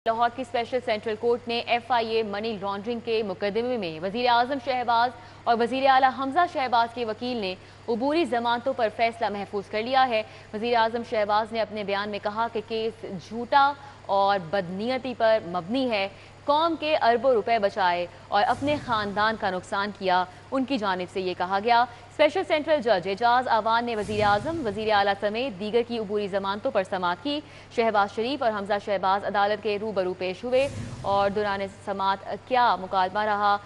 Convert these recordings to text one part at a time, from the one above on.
लाहौर की special central court ने FIA money laundering के मुकदमे में वजीर आजम शहबाज और वजीर आला हमजा शहबाज के वकील ने अबूरी जमानतों पर फैसला महफूज कर लिया है। वजीर आजम शहबाज ने अपने बयान में कहा कि केस झूठा और बदनीयती पर मबनी है, कौम के अरबों रुपए बचाए और अपने खानदान का नुकसान किया, उनकी जानिब से ये कहा गया। स्पेशल सेंट्रल जज एजाज आवान ने वजीर आजम, वजीर आला समेत दीगर की अबूरी जमानतों पर समाअत की। शहबाज शरीफ और हमजा शहबाज अदालत के रूबरू पेश हुए और दौरान समाअत क्या मुकालमा रहा,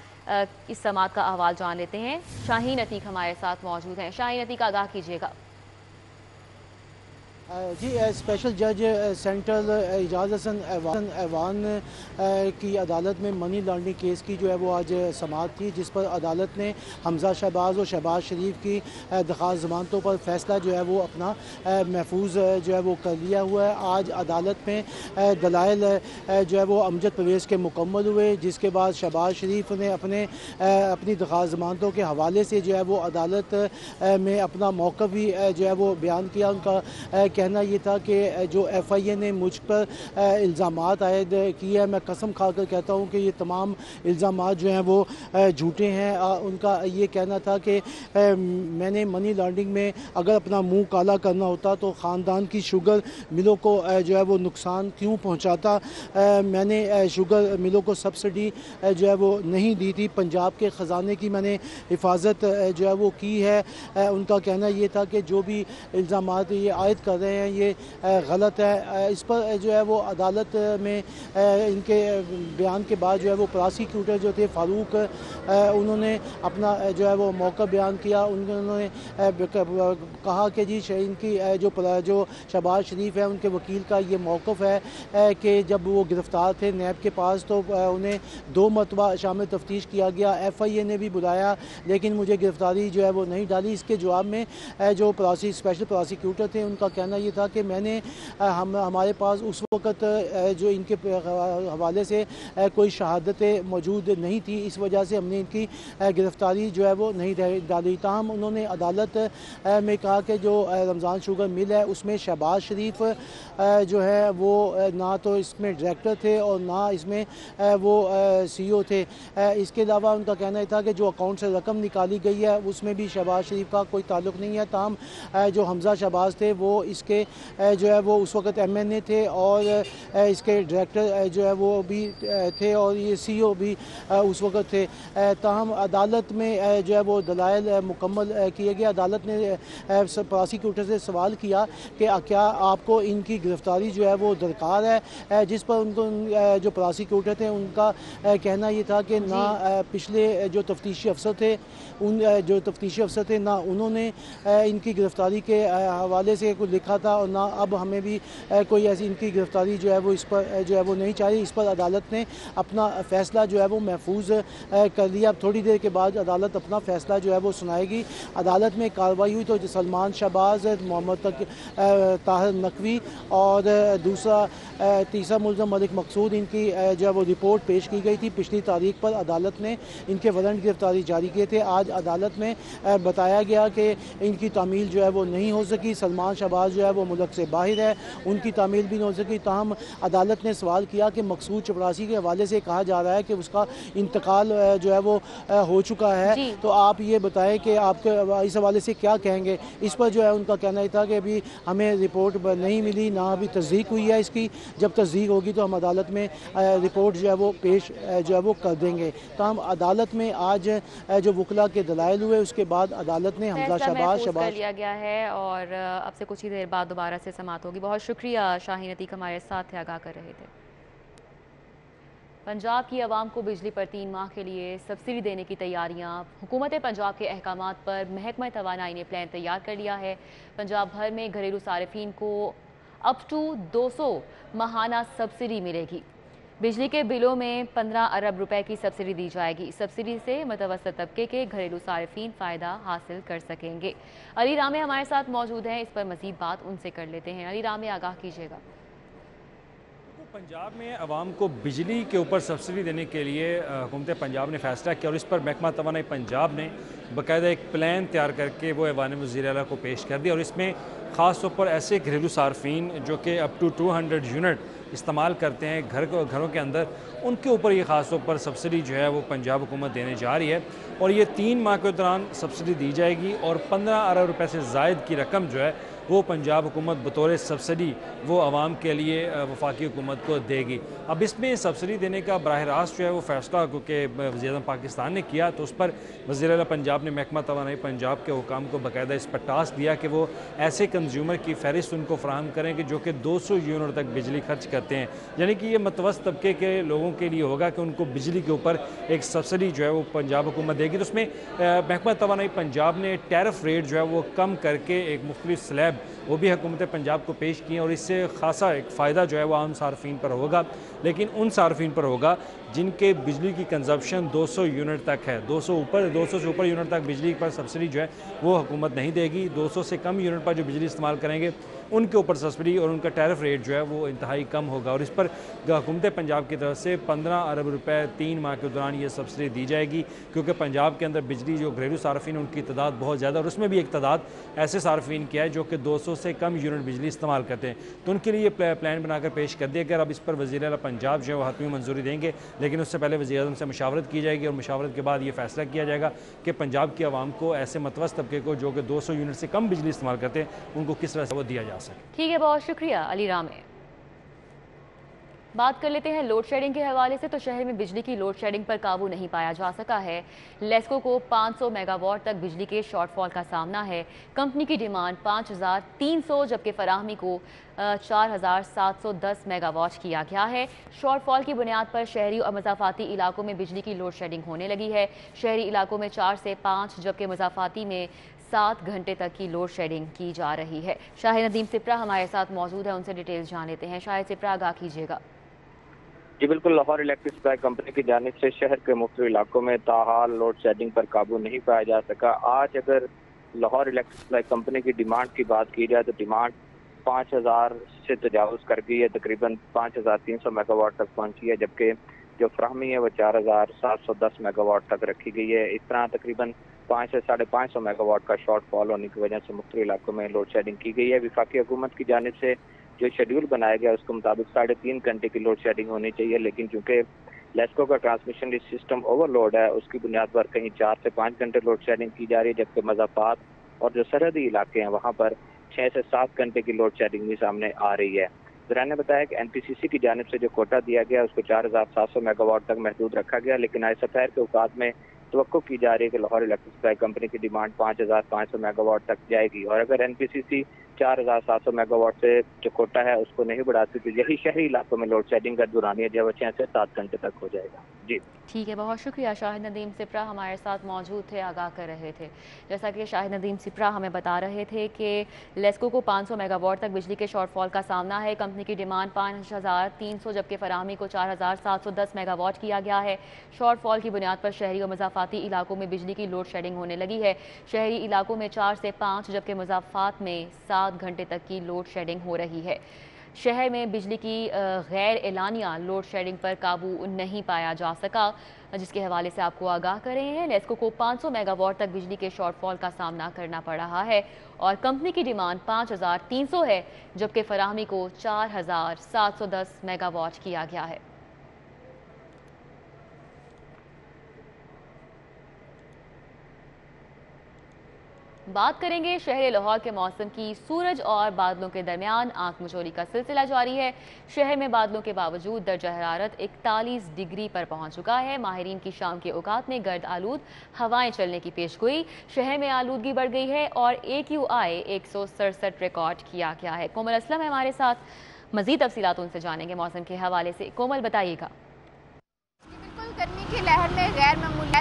इस समाअत का अहवाल जान लेते हैं। शाहीन अतीक हमारे साथ मौजूद हैं। शाहीन अतीक, आगाह कीजिएगा। जी, स्पेशल जज सेंट्रल एजाज हसन ऐवान की अदालत में मनी लॉन्ड्रिंग केस की जो है वो आज समाअत थी, जिस पर अदालत ने हमजा शहबाज और शहबाज शरीफ की दरख्वास्त जमानतों पर फैसला जो है वो अपना महफूज जो है वो कर लिया हुआ है। आज अदालत में दलाइल जो है वो अमजद परवेज़ के मुकम्मल हुए, जिसके बाद शहबाज शरीफ ने अपनी दरख्वास्त जमानतों के हवाले से जो है वो अदालत में अपना मौक़िफ़ भी जो है वो बयान किया। उनका कहना ये था कि जो FIA ने मुझ पर इल्ज़ामात आयद किए हैं, मैं कसम खाकर कहता हूँ कि ये तमाम इल्ज़ामात जो हैं वो झूठे हैं। उनका ये कहना था कि मैंने मनी लॉन्ड्रिंग में अगर अपना मुंह काला करना होता तो ख़ानदान की शुगर मिलों को जो है वो नुकसान क्यों पहुँचाता। मैंने शुगर मिलों को सब्सिडी जो है वो नहीं दी थी, पंजाब के ख़जाने की मैंने हिफाजत जो है वो की है। उनका कहना ये था कि जो भी इल्ज़ामात ये आयद कर रहे हैं ये गलत है। इस पर जो है वो अदालत में इनके बयान के बाद जो है वो प्रोसिक्यूटर जो थे फारूक, उन्होंने अपना जो है वो मौका बयान किया। उन्होंने कहा कि जी इनकी जो शहबाज शरीफ है उनके वकील का ये मौक़िफ़ है कि जब वो गिरफ़्तार थे नैब के पास तो उन्हें 2 मरतबा शामिल तफ्तीश किया गया, FIA ने भी बुलाया लेकिन मुझे गिरफ़्तारी जो है वो नहीं डाली। इसके जवाब में जो स्पेशल प्रोसिक्यूटर थे उनका कहना ये था कि हमारे पास उस वक़्त जो इनके हवाले से कोई शहादतें मौजूद नहीं थी, इस वजह से हमने इनकी गिरफ़्तारी जो है वो नहीं डाली। ताहम उन्होंने अदालत में कहा कि जो रमज़ान शुगर मिल है उसमें शहबाज शरीफ जो है वो ना तो इसमें डायरेक्टर थे और ना इसमें वो CEO थे। इसके अलावा उनका कहना ये था कि जो अकाउंट से रकम निकाली गई है उसमें भी शहबाज शरीफ का कोई ताल्लुक़ नहीं है। ताहम जो हमजा शहबाज थे वो इसके जो है वो उस वक़्त MNA थे और इसके डायरेक्टर जो है वो भी थे और ये CEO भी उस वक़्त थे। ताहम अदालत में जो है वो दलाइल मुकम्मल किए गए। अदालत ने प्रोसिक्यूटर से सवाल किया कि क्या आपको इनकी गिरफ़्तारी जो है वो दरकार है, जिस पर उनको जो प्रोसिक्यूटर थे उनका कहना ये था कि ना पिछले जो तफ्तीशी अफसर थे ना उन्होंने इनकी गिरफ़्तारी के हवाले से कुछ लिखा था और ना अब हमें भी कोई ऐसी इनकी गिरफ़्तारी जो है वो इस पर जो है वो नहीं चाहिए। इस पर अदालत ने अपना फ़ैसला जो है वो महफूज कर लिया। अब थोड़ी देर के बाद अदालत अपना फ़ैसला जो है वो सुनाएगी। अदालत में कार्रवाई हुई तो सलमान शहबाज, मोहम्मद ताहिर नकवी और तीसरा मुल्ज़म मलिक मकसूद, इनकी जो है वो रिपोर्ट पेश की गई थी। पिछली तारीख पर अदालत ने इनके वारंट गिरफ़्तारी जारी किए थे। आज अदालत में बताया गया कि इनकी तामील जो है वो नहीं हो सकी। सलमान शहबाज जो है वो मुल्क से बाहर है, उनकी तामील भी नहीं हो सकी। ताहम अदालत ने सवाल किया कि मकसूद चपरासी के हवाले से कहा जा रहा है कि उसका इंतकाल जो है वो हो चुका है, तो आप ये बताएं कि आपके इस हवाले से क्या कहेंगे। इस पर जो है उनका कहना ही था कि अभी हमें रिपोर्ट नहीं मिली, ना अभी तस्दीक हुई है इसकी। जब तस्दीक होगी तो हम अदालत में रिपोर्ट जो है वो पेश जो है वो कर देंगे। ताहम अदालत में आज जो वकला के दलाइल हुए उसके बाद अदालत ने हमजा शहबाज लिया गया है और अब से कुछ ही देर बाद दोबारा से समाअत होगी। बहुत शुक्रिया शाहीन अतीक, हमारे साथ थे, आगाह कर रहे थे। पंजाब की आवाम को बिजली पर 3 माह के लिए सब्सिडी देने की तैयारियां। हुकूमत पंजाब के अहकामात पर महकमा तवानाई ने प्लान तैयार कर लिया है। पंजाब भर में घरेलू सारिफीन को अप टू 200 माहाना सब्सिडी मिलेगी। बिजली के बिलों में 15 अरब रुपए की सब्सिडी दी जाएगी। सब्सिडी से मुतवस्सित तबके के घरेलू सारिफीन फ़ायदा हासिल कर सकेंगे। अली रामे हमारे साथ मौजूद हैं, इस पर मज़ीद बात उनसे कर लेते हैं। अली रामे, आगाह कीजिएगा। पंजाब में आवाम को बिजली के ऊपर सब्सिडी देने के लिए हुकूमत पंजाब ने फैसला किया और इस पर महकमा तवानाई पंजाब ने बाकायदा एक प्लान तैयार करके वो ऐवान वज़ीर आला को पेश कर दिया और इसमें ख़ास तौर पर ऐसे घरेलू सार्फिन जो कि अप टू 200 यूनिट इस्तेमाल करते हैं घरों के अंदर, उनके ऊपर ये ख़ास तौर पर सब्सिडी जो है वो पंजाब हुकूमत देने जा रही है। और ये 3 माह के दौरान सब्सिडी दी जाएगी और 15 अरब रुपए से ज़ायद की रकम जो है वो पंजाब हुकूमत बतौर सब्सिडी वो आवाम के लिए वफाकी हुकूमत को देगी। अब इसमें सब्सिडी देने का बराह रास्त जो है वो फ़ैसला क्योंकि वज़ीर-ए-आज़म पाकिस्तान ने किया, तो उस पर वज़ीर-ए-आला पंजाब ने महकमा तवानाई पंजाब के हुकाम को बाकायदा इस पर टास्क दिया कि वो ऐसे कंज्यूमर की फ़हरिस्त उनको फ़राहम करें कि जो कि 200 यूनिट तक बिजली खर्च करते हैं। यानी कि ये मतवस्त तबके के लोगों के लिए होगा कि उनको बिजली के ऊपर एक सब्सिडी जो है वो पंजाब हुकूमत देगी। तो उसमें महकमा तवानाई पंजाब ने टैरिफ रेट जो है वो कम करके एक मुख्तलिफ स्लैब वो भी हुकूमत पंजाब को पेश किए और इससे खासा एक फ़ायदा जो है वो आम सार्फिन पर होगा, लेकिन उन सार्फिन पर होगा जिनके बिजली की कंजप्शन 200 यूनिट तक है। 200 से ऊपर यूनिट तक बिजली पर सब्सिडी जो है वो हुकूमत नहीं देगी। 200 से कम यूनिट पर जो बिजली इस्तेमाल करेंगे उनके ऊपर सब्सिडी और उनका टैरिफ रेट जो है वो इंतहाई कम होगा। और इस पर हुकूमत पंजाब की तरफ से 15 अरब रुपए 3 माह के दौरान ये सब्सिडी दी जाएगी, क्योंकि पंजाब के अंदर बिजली जो घरेलू सार्फिन उनकी तादाद बहुत ज़्यादा, और उसमें भी एक तादाद ऐसे सार्फिन की है जो कि 200 से कम यूनिट बिजली इस्तेमाल करते हैं। तो उनके लिए प्लान बनाकर पेश कर दिया गया। अब इस पर वज़ीर-ए-आला पंजाब जो है वो हतमी मंजूरी देंगे, लेकिन उससे पहले वज़ीर-ए-आज़म से मशावरत की जाएगी और मशावरत के बाद ये फैसला किया जाएगा कि पंजाब की आवाम को ऐसे मतवस्त तबके को जो कि 200 यूनिट से कम बिजली इस्तेमाल करते हैं उनको किस तरह से वो दिया जा सके। ठीक है, बहुत शुक्रिया अली रामे। बात कर लेते हैं लोड शेडिंग के हवाले से। तो शहर में बिजली की लोड शेडिंग पर काबू नहीं पाया जा सका है। लेस्को को 500 मेगावाट तक बिजली के शॉर्टफॉल का सामना है। कंपनी की डिमांड 5300 जबकि फराहमी को 4710 मेगावाट किया गया है। शॉर्टफॉल की बुनियाद पर शहरी और मज़ाफ़ाती इलाकों में बिजली की लोड शेडिंग होने लगी है। शहरी इलाकों में 4 से 5 जबकि मज़ाफ़ाती में 7 घंटे तक की लोड शेडिंग की जा रही है। शाहिद नदीम सिप्रा हमारे साथ मौजूद है, उनसे डिटेल्स जान लेते हैं। शाहिद सिप्रा, आगाह कीजिएगा। जी बिल्कुल, लाहौर इलेक्ट्रिक सप्लाई कंपनी की जानिब से शहर के मुख्तलिफ इलाकों में ताहाल लोड शेडिंग पर काबू नहीं पाया जा सका। आज अगर लाहौर इलेक्ट्रिक सप्लाई कंपनी की डिमांड की बात की जाए तो डिमांड 5000 से तजावुज़ कर गई है, तकरीबन 5300 मेगावाट तक पहुंची है, जबकि जो फ्राहमी है वो 4710 मेगावाट तक रखी गई है। इस तरह तकरीबन 5 से 550 मेगावाट का शॉर्टफॉल होने की वजह से मुख्तलिफ इलाकों में लोड शेडिंग की गई है। वफाकी हुकूमत की जानिब से जो शेड्यूल बनाया गया उसके मुताबिक 3.5 घंटे की लोड शेडिंग होनी चाहिए, लेकिन चूंकि लेस्को का ट्रांसमिशन सिस्टम ओवरलोड है उसकी बुनियाद पर कहीं 4 से 5 घंटे लोड शेडिंग की जा रही है, जबकि मज़ाफ़ात और जो सरहदी इलाके हैं वहाँ पर 6 से 7 घंटे की लोड शेडिंग भी सामने आ रही है। ज़राए ने बताया कि NPCC की जानिब से जो कोटा दिया गया उसको 4700 मेगावाट तक महदूद रखा गया, लेकिन आज सफेर के औकात में तवक्को की जा रही है कि लाहौर इलेक्ट्रिक सप्लाई कंपनी की डिमांड 5500 मेगावाट तक जाएगी। और अगर NPCC 4700 मेगावाट से जो कोटा है उसको नहीं बढ़ाती तो यही शहरी इलाकों में लोड शेडिंग का दुरानिया जो 6 से 7 घंटे तक हो जाएगा। जी ठीक है, बहुत शुक्रिया। शाहिद नदीम सिप्रा हमारे साथ मौजूद थे, आगाह कर रहे थे। जैसा कि शाहिद नदीम सिप्रा हमें बता रहे थे कि लेस्को को 500 मेगावाट तक बिजली के शॉर्टफॉल का सामना है। कंपनी की डिमांड 5300 जबकि फराहमी को 4710 मेगावाट किया गया है। शॉर्टफॉल की बुनियाद पर शहरी और मज़ाफ़ाती इलाकों में बिजली की लोड शेडिंग होने लगी है। शहरी इलाकों में 4 से 5 जबकि मज़ाफ़ात में 7 घंटे तक की लोड शेडिंग हो रही है। शहर में बिजली की गैर एलानिया लोड शेडिंग पर काबू नहीं पाया जा सका, जिसके हवाले से आपको आगाह कर रहे हैं। लेस्को को 500 मेगावाट तक बिजली के शॉर्टफॉल का सामना करना पड़ रहा है और कंपनी की डिमांड 5300 है, जबकि फराहमी को 4710 मेगावाट किया गया है। बात करेंगे शहर लाहौर के मौसम की। सूरज और बादलों के दरमियान आंख मिचौली का सिलसिला जारी है। शहर में बादलों के बावजूद दर्जा हरारत 41 डिग्री पर पहुंच चुका है। माहिरीन की शाम के औकात में गर्द आलूद हवाएं चलने की पेशगोई। शहर में आलूदगी बढ़ गई है और AQI 167 रिकॉर्ड किया गया है। कोमल असलम है हमारे साथ, मजीद तफसीलात उनसे जानेंगे मौसम के हवाले से। कोमल, बताइएगा। गर्मी की लहर में गैर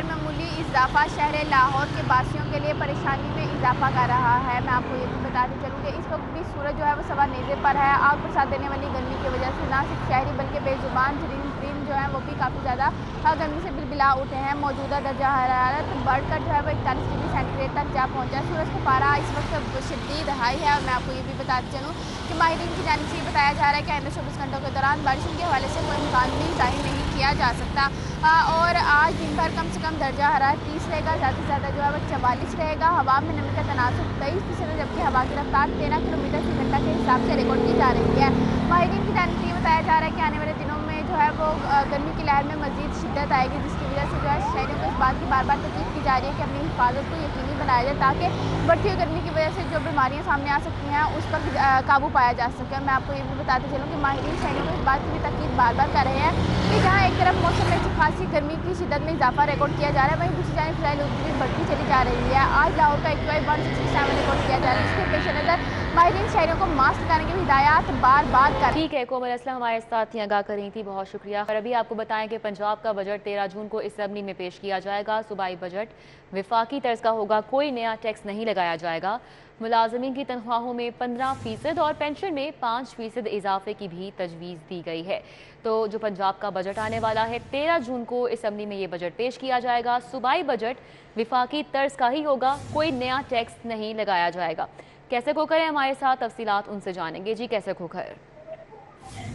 मामूली इजाफा शहर लाहौर के बासियों के लिए परेशानी में इजाफा कर रहा है। मैं आपको ये भी बताते चलूँ कि इस वक्त भी सूरज जो है वो सवा नेज़े पर है। आग बरसात देने वाली गर्मी की वजह से ना सिर्फ शहरी बल्कि बेजुबान जरीन जो है वो भी काफ़ी ज़्यादा गर्मी से बिलबिला उठे हैं। मौजूदा दर्जा हरारत बढ़कर जो है वो 41 डिग्री सेंटीग्रेड तक जा पहुँचा है। सूरज का पारा इस वक्त शदीद हाई है। और मैं आपको ये भी बताते चलूँ कि माहिरीन की जानिब से बताया जा रहा है कि आइंदा 24 घंटों के दौरान बारिश के हवाले से कोई इम्कान भी जाहिर नहीं किया जा सकता। और आज दिन भर कम से कम दर्जा हरारत 30 रहेगा, ज़्यादा से ज़्यादा जो है वो 44 रहेगा। हवा में नमी का तनासुब 23%, जबकि हवा की रफ्तार 13 किलोमीटर फी घंटा के हिसाब से रिकॉर्ड की जा रही है। माहिरीन की जानिब से ये बताया जा रहा है कि आने वाले दिनों में जो है वो गर्मी की लहर में मज़ीद शिद्दत आएगी, जिसकी वजह से जो है शहरियों को इस बात की बार बार तकीद की जा रही है कि अपनी हिफाजत को यकीनी बनाया जाए, ताकि बढ़ती हुई गर्मी की वजह से जो बीमारियाँ सामने आ सकती हैं उस पर काबू पाया जा सके। मैं आपको ये भी बताते चलूँ कि माहिरीन शहरियों को इस बात की भी तकीद बार बार कर रहे हैं कि जहाँ एक तरफ मौसम में अच्छी खासी गर्मी की शिद्दत में इजाफा रिकॉर्ड किया जा रहा है, वहीं दूसरी जानिब फिलहाल भी बढ़ती चली जा रही है। आज लाहौर का AQI 167 रिकॉर्ड किया जा रहा है, जिसके पेश नज़र माहिरीन शहरियों को मास्क लगाने की हिदायत बार बार कर। ठीक है, कोमल असलम हमारे साथ ही आगाह कर रही थी, बहुत शुक्रिया। और अभी आपको बताएं कि पंजाब का बजट 13 जून को असेंबली में पेश किया जाएगा। सूबाई बजट विफाकी तर्ज का होगा, कोई नया टैक्स नहीं लगाया जाएगा। मुलाजमीन की तनख्वाहों में 15% और पेंशन में 5% इजाफे की भी तजवीज़ दी गई है। तो जो पंजाब का बजट आने वाला है 13 जून को असेंबली में ये बजट पेश किया जाएगा। सूबाई बजट विफाकी तर्ज का ही होगा, कोई नया टैक्स नहीं लगाया जाएगा। कैसे खोखर है हमारे साथ, तफसीलात उनसे जानेंगे। जी कैसे खोखर?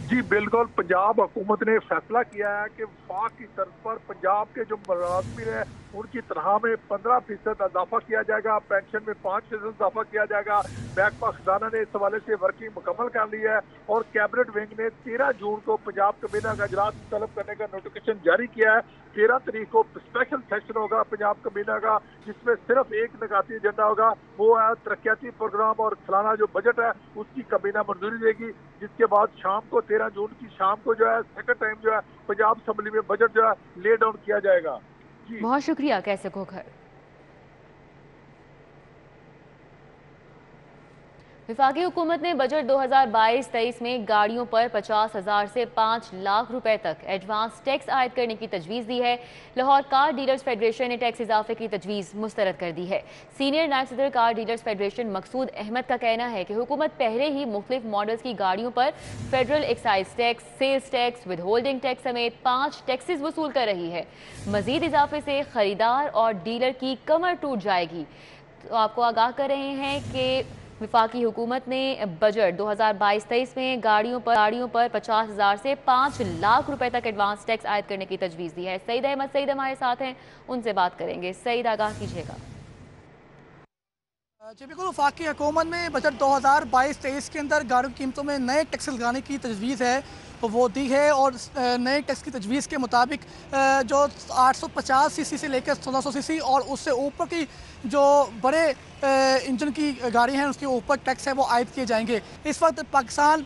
जी बिल्कुल, पंजाब हुकूमत ने फैसला किया है कि वफाक की तर्ज पर पंजाब के जो मुलाजमीन है उनकी तनख्वाह में 15% इजाफा किया जाएगा, पेंशन में 5% इजाफा किया जाएगा। महकमा खजाना ने इस हवाले से वर्किंग मुकम्मल कर ली है और कैबिनेट विंग ने 13 जून को पंजाब कबीना का इजलास तलब करने का नोटिफिकेशन जारी किया है। 13 तारीख को स्पेशल सेशन होगा पंजाब कबीना का, जिसमें सिर्फ एक निकाती एजेंडा होगा, वो है तरक्याती प्रोग्राम और सालाना जो बजट है उसकी कबीना मंजूरी देगी। जिसके बाद शाम को 13 जून की शाम को जो है सेकंड टाइम जो है पंजाब असेंबली में बजट जो है ले डाउन किया जाएगा। बहुत शुक्रिया कैसे खोखर। विफाकी हुकूमत ने बजट 2022-23 में गाड़ियों पर 50,000 से 5 लाख रुपए तक एडवांस टैक्स आयद करने की तजवीज़ दी है। लाहौर कार डीलर्स फेडरेशन ने टैक्स इजाफे की तजवीज़ मुस्तरद कर दी है। सीनियर नायब सदर कार डीलर्स फेडरेशन मकसूद अहमद का कहना है कि हुकूमत पहले ही मुख्तलिफ मॉडल्स की गाड़ियों पर federal excise tax, sales tax, withholding tax समेत 5 टैक्सेस वसूल कर रही है। मजीद इजाफे से खरीदार और डीलर की कमर टूट जाएगी। तो आपको आगाह कर रहे हैं कि विफाकी हुकूमत ने बजट 2022-23 में गाड़ियों पर 50,000 से 5 लाख रुपए तक एडवांस टैक्स आयद करने की तजवीज़ दी है। सईद अहमद सईद हमारे साथ हैं, उनसे बात करेंगे। सईद आगाह कीजिएगा। जी बिल्कुल, वफाकी हुकूमत में बजट 2022-23 के अंदर गाड़ियों की कीमतों में नए टैक्स लगाने की तजवीज़ है वो दी है और नए टैक्स की तजवीज़ के मुताबिक जो 850 सीसी से लेकर 1600 सीसी और उससे ऊपर की जो बड़े इंजन की गाड़ी हैं उसके ऊपर टैक्स है वो आयद किए जाएंगे। इस वक्त पाकिस्तान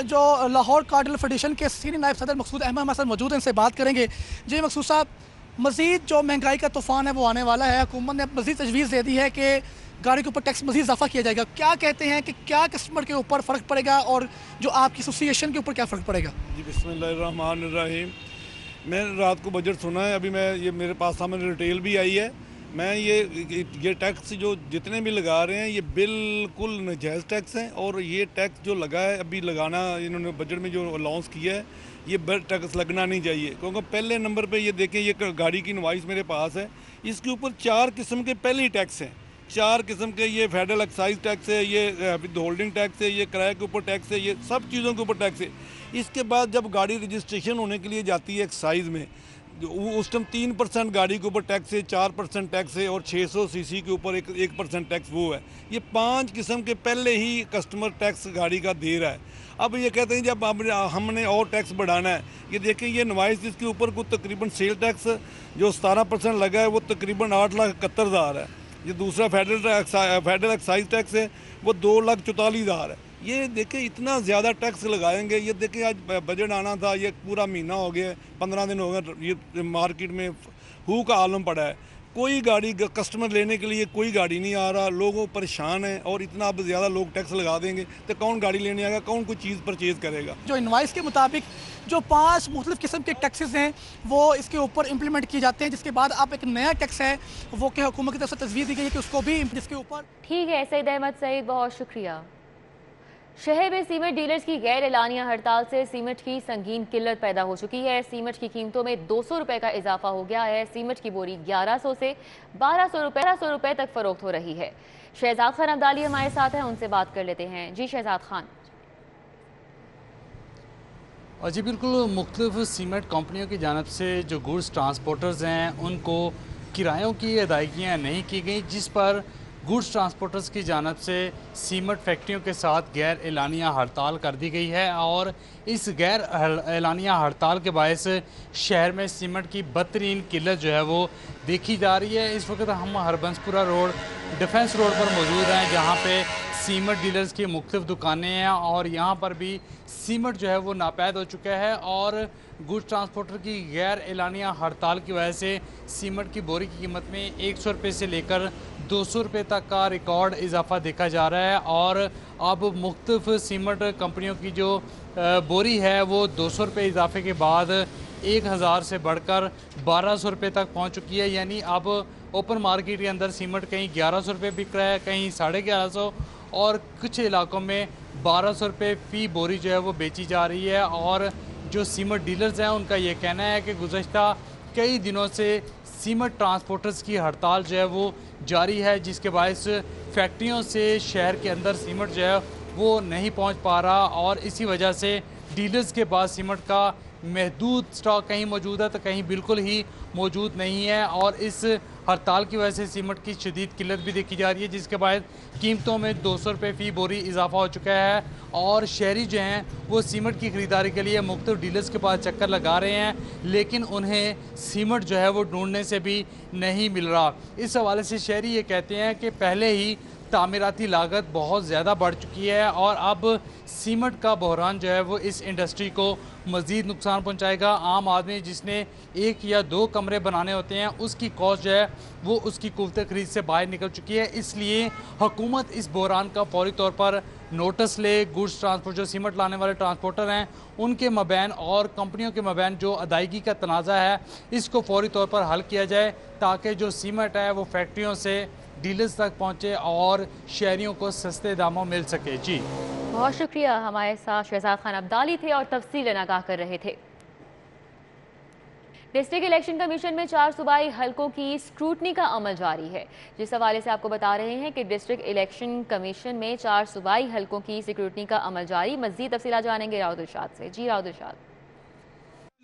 जो लाहौर कार डीलर फेडरेशन के सीनियर नायब सदर मकसूद अहमद हमारे साथ मौजूद हैं, इनसे बात करेंगे। जी मकसूद साहब, मज़ीद जो महंगाई का तूफ़ान है वो आने वाला है, हुकूमत ने मज़ीद तजवीज़ दे दी है कि गाड़ी के ऊपर टैक्स मज़ीद इजाफा किया जाएगा। क्या कहते हैं कि क्या कस्टमर के ऊपर फ़र्क पड़ेगा और जो आपकी एसोसिएशन के ऊपर क्या फ़र्क पड़ेगा? जी बिस्मिल्लाहिर्रहमानिर्रहीम। मैं रात को बजट सुना है, अभी मैं ये मेरे पास सामने रिटेल भी आई है। मैं ये टैक्स जो जितने भी लगा रहे हैं ये बिल्कुल नाजायज़ टैक्स हैं और ये टैक्स जो लगा है अभी लगाना इन्होंने बजट में जो अलाउंस किया है ये टैक्स लगना नहीं चाहिए। क्योंकि पहले नंबर पे ये देखें, ये गाड़ी की इनवॉइस मेरे पास है, इसके ऊपर 4 किस्म के पहले ही टैक्स हैं। 4 किस्म के ये फेडरल एक्साइज टैक्स है, ये विद होल्डिंग टैक्स है, ये किराए के ऊपर टैक्स है, ये सब चीज़ों के ऊपर टैक्स है। इसके बाद जब गाड़ी रजिस्ट्रेशन होने के लिए जाती है एक्साइज में, उस टाइम 3% गाड़ी के ऊपर टैक्स है, 4% टैक्स है और 600 सीसी के ऊपर 1% टैक्स वो है। ये 5 किस्म के पहले ही कस्टमर टैक्स गाड़ी का दे रहा है। अब ये कहते हैं जब हमने और टैक्स बढ़ाना है, ये देखें ये नवाइस इसके ऊपर कुछ तकरीबन सेल टैक्स जो 17% लगा है वो तकरीबन 8,71,000 है। ये दूसरा फेडरल एक्साइज टैक्स है वो 2,44,000 है। ये देखें इतना ज़्यादा टैक्स लगाएंगे। ये देखें आज बजट आना था, ये पूरा महीना हो गया, 15 दिन हो गए, ये मार्केट में हू का आलम पड़ा है। कोई गाड़ी कस्टमर लेने के लिए कोई गाड़ी नहीं आ रहा, लोगों परेशान हैं और इतना अब ज़्यादा लोग टैक्स लगा देंगे तो कौन गाड़ी लेने आएगा, कौन कोई चीज़ परचेज़ करेगा। जो इनवाइस के मुताबिक जो 5 मुख्तलिफ किस्म के टैक्सेस हैं वो इसके ऊपर इम्प्लीमेंट किए जाते हैं, जिसके बाद अब एक नया टैक्स है वो कि हुकूमत की तरफ से तजवीज़ दी गई है कि उसको भी जिसके ऊपर। ठीक है सईद अहमद सईद, बहुत शुक्रिया। शहर में सीमेंट डीलर्स की गैर एलानिया हड़ताल से सीमेंट की संगीन किल्लत पैदा हो चुकी है। सीमेंट की कीमतों में 200 रुपए का इजाफा हो गया है। सीमेंट की बोरी 1100 से 1200 रुपए तक फरोख्त हो रही है। शहजाद खान अब्दाली हमारे साथ हैं, उनसे बात कर लेते हैं। जी शहजाद खान। और जी बिल्कुल, मुख्तलिफ सीमेंट कंपनियों की जानब से जो गुड्स ट्रांसपोर्टर्स हैं उनको किरायों की अदायगियाँ नहीं की गई, जिस पर गुड्स ट्रांसपोर्टर्स की जानब से सीमेंट फैक्ट्रियों के साथ गैर एलानिया हड़ताल कर दी गई है और इस गैर एलानिया हड़ताल के बायस शहर में सीमेंट की बदतरीन किल्लत जो है वो देखी जा रही है। इस वक्त हम हरबंसपुरा रोड डिफेंस रोड पर मौजूद हैं, जहाँ पे सीमेंट डीलर्स की मुख्तलिफ दुकानें हैं और यहाँ पर भी सीमेंट जो है वो नापैद हो चुका है और गुड्स ट्रांसपोर्टर की गैर एलानिया हड़ताल की वजह से सीमेंट की बोरी की कीमत में 100 रुपये से लेकर 200 रुपये तक का रिकॉर्ड इजाफा देखा जा रहा है और अब मुख्तलिफ सीमेंट कंपनियों की जो बोरी है वो 200 रुपये इजाफे के बाद 1000 से बढ़कर 1200 रुपये तक पहुँच चुकी है। यानी अब ओपन मार्केट के अंदर सीमेंट कहीं 1100 रुपये बिक रहा है, कहीं 1150 और कुछ इलाकों में 1200 रुपये फ़ी बोरी जो है वो बेची जा रही है। और जो सीमेंट डीलर्स हैं उनका ये कहना है कि गुज़श्ता कई दिनों से सीमेंट ट्रांसपोर्टर्स की हड़ताल जो है वो जारी है, जिसके बायस फैक्ट्रियों से शहर के अंदर सीमेंट जो है वो नहीं पहुंच पा रहा और इसी वजह से डीलर्स के पास सीमेंट का महदूद स्टॉक कहीं मौजूद है तो कहीं बिल्कुल ही मौजूद नहीं है। और इस हड़ताल की वजह से सीमेंट की शदीद किल्लत भी देखी जा रही है, जिसके बाद कीमतों में 200 रुपये फ़ी बोरी इजाफा हो चुका है और शहरी जो हैं वो सीमेंट की ख़रीदारी के लिए मुख्तलिफ डीलर्स के पास चक्कर लगा रहे हैं, लेकिन उन्हें सीमेंट जो है वो ढूंढने से भी नहीं मिल रहा। इस हवाले से शहरी ये कहते हैं कि पहले ही तामीराती लागत बहुत ज़्यादा बढ़ चुकी है और अब सीमेंट का बहरान जो है वो इस इंडस्ट्री को मज़ीद नुकसान पहुंचाएगा। आम आदमी जिसने 1 या 2 कमरे बनाने होते हैं उसकी कॉस्ट जो है वो उसकी कुव्वत ख़रीद से बाहर निकल चुकी है। इसलिए हुकूमत इस बहरान का फौरी तौर पर नोटिस ले, गुड्स ट्रांसपोर्ट जो सीमेंट लाने वाले ट्रांसपोर्टर हैं उनके मबैन और कंपनियों के मबैन जो अदायगी का तनाज़ा है इसको फौरी तौर पर हल किया जाए, ताकि जो सीमेंट है वो फैक्ट्रियों से डीलर्स तक पहुंचे और शहरियों को सस्ते दामों मिल सके। जी बहुत शुक्रिया, हमारे साथ शहजाद खान अब्दाली थे और तफसीलन आगाह कर रहे थे। डिस्ट्रिक्ट इलेक्शन कमीशन में 4 सूबाई हलकों की स्क्रूटनी का अमल जारी है। जिस हवाले से आपको बता रहे हैं कि डिस्ट्रिक्ट इलेक्शन कमीशन में 4 सूबाई हलकों की स्क्रूटनी का अमल जारी। मज़ीद तफसीलात जानेंगे राउद इरशाद से। जी राउद इरशाद।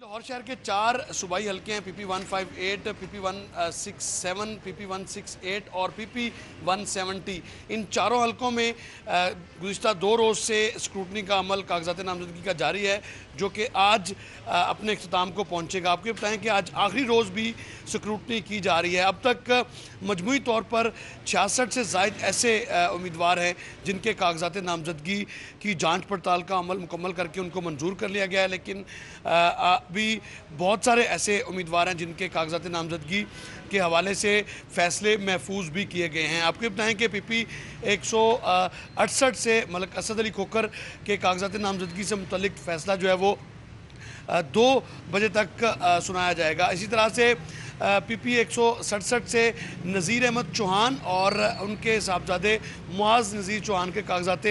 लाहौर शहर के 4 सूबाई हल्के हैं, PP 158, PP 167, PP 168 और PP 170। इन चारों हल्कों में गुज़िश्ता 2 रोज़ से स्क्रूटनी का अमल कागजात नामजदगी का जारी है, जो कि आज अपने इख्तिताम को पहुंचेगा। आपको बताएं कि आज आखिरी रोज़ भी स्क्रूटनी की जा रही है। अब तक मजमूई तौर पर 66 से ज़ायद ऐसे उम्मीदवार हैं जिनके कागजात नामजदगी की जांच पड़ताल का अमल मुकम्मल करके उनको मंजूर कर लिया गया है, लेकिन अभी बहुत सारे ऐसे उम्मीदवार हैं जिनके कागजात नामजदगी के हवाले से फ़ैसले महफूज भी किए गए हैं। आपको बताएं कि PP 168 से मलिक असद अली खोखर के कागजात नामजदगी से मुतल्लिक फ़ैसला जो है वो 2 बजे तक सुनाया जाएगा। इसी तरह से PP 167 से नज़ीर अहमद चौहान और उनके साहबजादे मुआज़ नज़ीर चौहान के कागजात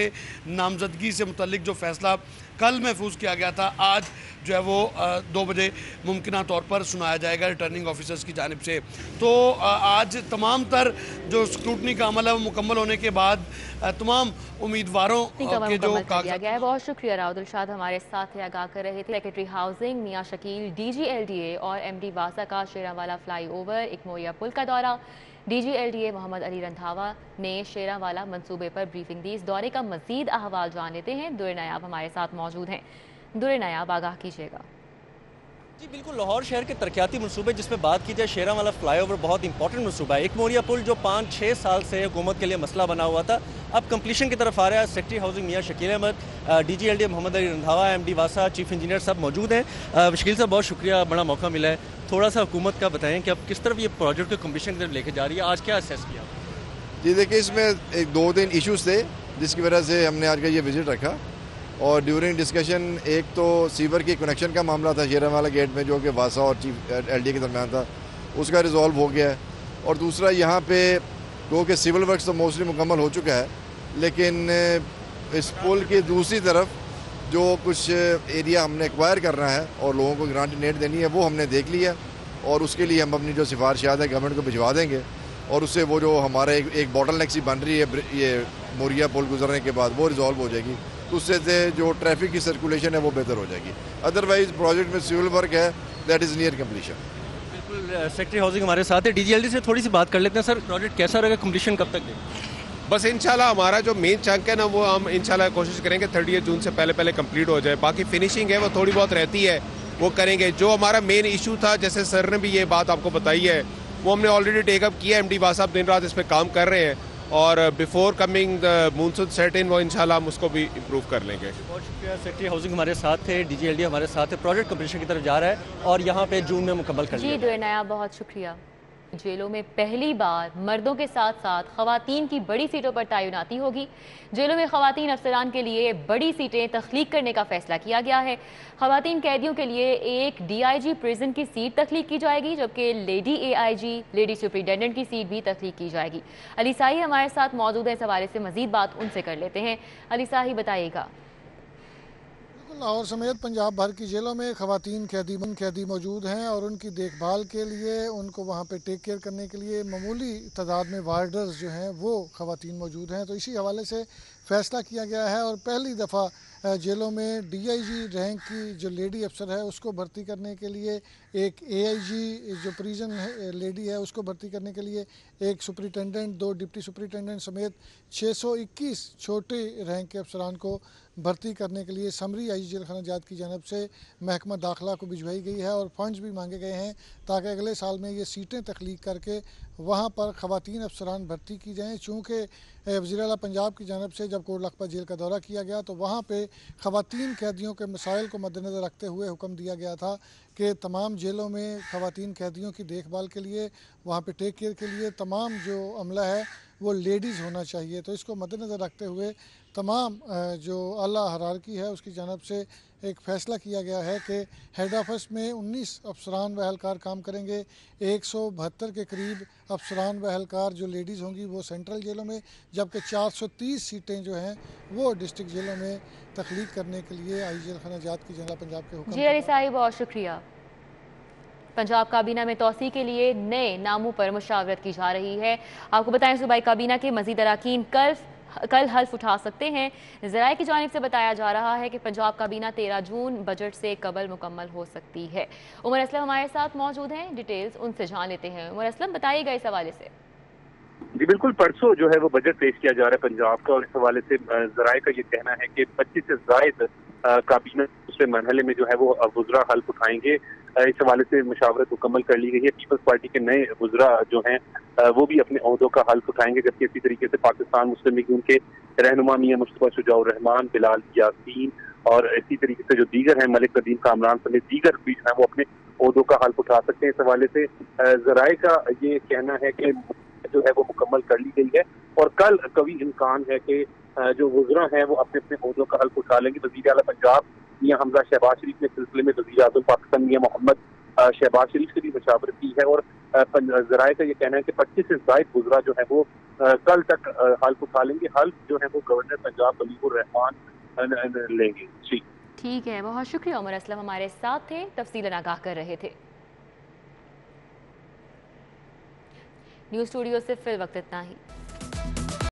नामजदगी से मुतल्लिक जो फ़ैसला कल महफूज किया गया था, आज जो है वो 2 बजे मुमकिना तौर पर सुनाया जाएगा रिटर्निंग ऑफिसर्स की जानिब से। तो आज तमाम तर जो स्क्रूटनी का अमल है वो मुकम्मल होने के बाद तमाम उम्मीदवारों के जो कागजात गया है। बहुत शुक्रिया राउद इरशाद हमारे साथ है, आगाह कर रहे थे। Secretary housing Mian Shakeel, DG LDA और MD वासा का शेरावाला फ्लाईओवर इकमोरिया पुल का दौरा। DG LDA मोहम्मद अली रंधावा ने शेरावाला मंसूबे पर ब्रीफिंग दी। इस दौरे का मजीद अहवाल जान लेते हैं। दुर नायाब हमारे साथ मौजूद हैं। दुर नायाब, आगाह कीजिएगा। जी बिल्कुल, लाहौर शहर के तरक्याती मनसूबे जिसमें बात की जाए, शेरावाला फ्लाईओवर बहुत इंपॉर्टेंट मनसूबा है। इकमोरिया पुल जो 5-6 साल से हुकूमत के लिए मसला बना हुआ था, अब कंप्लीशन की तरफ आ रहा है। Secretary housing Mian Shakeel Ahmad, DG LDA Mohammad Ali Randhawa, MD वासा, चीफ इंजीनियर सब मौजूद हैं। शकील साहब बहुत शुक्रिया, बड़ा मौका मिला है। थोड़ा सा हुकूमत का बताएं कि अब किस तरफ ये प्रोजेक्ट को कंप्लीशन की तरफ लेके जा रही है, आज क्या असेस किया? जी देखिए, इसमें 2-3 इशूज़ थे जिसकी वजह से हमने आज का ये विज़िट रखा और ड्यूरिंग डिस्कशन एक तो सीवर की कनेक्शन का मामला था शेरावाला गेट में, जो कि वासा और चीफ LDA के दरमियान था, उसका रिजॉल्व हो गया है। और दूसरा यहाँ पे क्योंकि सिविल वर्क्स तो मोस्टली मुकम्मल हो चुका है, लेकिन इस पुल की दूसरी तरफ जो कुछ एरिया हमने एक्वायर करना है और लोगों को ग्रांट नेट देनी है वो हमने देख लिया और उसके लिए हम अपनी जो सिफारिशात है गवर्नमेंट को भिजवा देंगे और उससे वो जो हमारा एक बॉटलनेक सी बन रही है ये मोरिया पुल गुजरने के बाद वो रिजॉल्व हो जाएगी, तो उससे जो ट्रैफिक की सर्कुलेशन है वो बेहतर हो जाएगी। अदरवाइज प्रोजेक्ट में सिविल वर्क है that is near completion. Secretary housing हमारे साथ है, डीजीएलडी से थोड़ी सी बात कर लेते हैं। सर, प्रोजेक्ट कैसा रहेगा, कंप्लीशन कब तक है? बस इंशाल्लाह हमारा जो मेन चंक है ना वो हम इंशाल्लाह कोशिश करेंगे 30 जून से पहले कंप्लीट हो जाए। बाकी फिनिशिंग है वो थोड़ी बहुत रहती है, वो करेंगे। जो हमारा मेन इशू था, जैसे सर ने भी ये बात आपको बताई है, वो हमने ऑलरेडी टेकअप किया। एमडी वाह साहब दिन रात इस पर काम कर रहे हैं और before coming the monsoon set in वो इंशाल्लाह हम उसको भी इम्प्रूव कर लेंगे। बहुत शुक्रिया। सेक्रेटरी हाउसिंग हमारे साथ थे, डीजीएलडी हमारे साथ है। प्रोजेक्ट कंप्लीशन की तरफ जा रहा है और यहाँ पे जून में मुकम्मल कर लिया। जी दुएनाया, बहुत शुक्रिया। जेलों में पहली बार मर्दों के साथ साथ खवातीन की बड़ी सीटों पर तैनाती होगी। जेलों में खवातीन अफसरान के लिए बड़ी सीटें तख्लीक करने का फैसला किया गया है। खवातीन कैदियों के लिए एक डीआईजी प्रिजन की सीट तख्लीक की जाएगी, जबकि लेडी एआईजी, लेडी सुपरिटेंडेंट की सीट भी तख्लीक की जाएगी। अली साही हमारे साथ मौजूद है, इस हवाले से मजीद बात उनसे कर लेते हैं। अली साही, बताइएगा। लाहौर समेत पंजाब भर की जेलों में खवातीन कैदी मौजूद हैं और उनकी देखभाल के लिए, उनको वहाँ पे टेक केयर करने के लिए मामूली तादाद में वार्डर्स जो हैं वो खवातीन मौजूद हैं। तो इसी हवाले से फ़ैसला किया गया है और पहली दफ़ा जेलों में डीआईजी रैंक की जो लेडी अफसर है उसको भर्ती करने के लिए, एक एआईजी जो प्रिजन लेडी है उसको भर्ती करने के लिए, एक सुपरिटेंडेंट, 2 डिप्टी सुपरिटेंडेंट समेत 621 छोटे रैंक के अफसरान को भर्ती करने के लिए समरी आई जेल खाना जात की जानब से महकमा दाखिला को भिजवाई गई है और फंड्स भी मांगे गए हैं ताकि अगले साल में ये सीटें तख्लीक करके वहाँ पर ख़वातीन अफसरान भर्ती की जाएँ। चूँकि वज़ीर आला पंजाब की जानब से जब कोट लखपत जेल का दौरा किया गया तो वहाँ पे ख़वातीन कैदियों के मसाइल को मद्देनज़र रखते हुए हुक्म दिया गया था कि तमाम जेलों में ख़वातीन कैदियों की देखभाल के लिए, वहाँ पे टेक केयर के लिए तमाम जो अमला है वो लेडीज़ होना चाहिए। तो इसको मद्देनज़र रखते हुए तमाम जो आला हरारकी है उसकी जानब से एक फ़ैसला किया गया है कि हेड ऑफिस में 19 अफसरान व एहलकार काम करेंगे। 172 के करीब अफसरान व एहलकार जो लेडीज़ होंगी वो सेंट्रल जेलों में, जबकि 430 सीटें जो हैं वो डिस्ट्रिक्ट जेलों में तख्लीक करने के लिए आई जेल खाना जात की जिला पंजाब के हुक्म। जी अली साहिब, बहुत शुक्रिया। पंजाब काबीना में तौसी के लिए नए नामों पर मुशावरत की जा रही है। आपको बताएं सूबाई काबीना के मजीद अरकान कल हल्फ उठा सकते हैं। ज़राए की जानिब से बताया जा रहा है कि पंजाब काबीना 13 जून बजट से कबल मुकम्मल हो सकती है। उमर असलम हमारे साथ मौजूद हैं, डिटेल्स उनसे जान लेते हैं। उमर असलम, बताइएगा इस हवाले से। जी बिल्कुल, परसों जो है वो बजट पेश किया जा रहा है पंजाब का और इस हवाले से ज़राए का ये कहना है कि 25 से ज़ायद काबीना दूसरे मरहले में जो है वो वुज़रा हल्फ उठाएंगे। इस हवाले से मुशावरत मुकम्मल कर ली गई है। पीपल्स पार्टी के नए वुज़रा जो हैं वो भी अपने ओहदों का हल्फ उठाएंगे, जबकि इसी तरीके से पाकिस्तान मुस्लिम लीग उनके रहनुमा मियां मुस्तफा शुजाउर रहमान, बिलाल यासीन और इसी तरीके से जो दीगर हैं मलिक नदीम कामरान समेत दीगर भी हैं वो अपने ओहदों का हल्फ उठा सकते हैं। इस हवाले से ज़राए का ये कहना है कि जो है वो मुकम्मल कर ली गई है और कल कभी इम्कान है कि जो वुज़रा हैं वो अपने अपने ओहदों का हल्फ उठा लेंगे। वज़ीर आला पंजाब मियां हमजा शहबाज शरीफ ने सिलसिले में वज़ीर आज़म पाकिस्तान मियां मोहम्मद शहबाज शरीफ से भी मुशावरत की है और ज़राए का ये कहना है कि 25 से ज़ायद वुज़रा जो है वो कल तक हल्फ उठा लेंगे। हल्फ जो है वो गवर्नर पंजाब वलीउर रहमान लेंगे। जी ठीक है, बहुत शुक्रिया। उमर असलम हमारे साथ थे, तफसीलन आगाह कर रहे थे। न्यूज़ स्टूडियो से फिर वक्त इतना ही।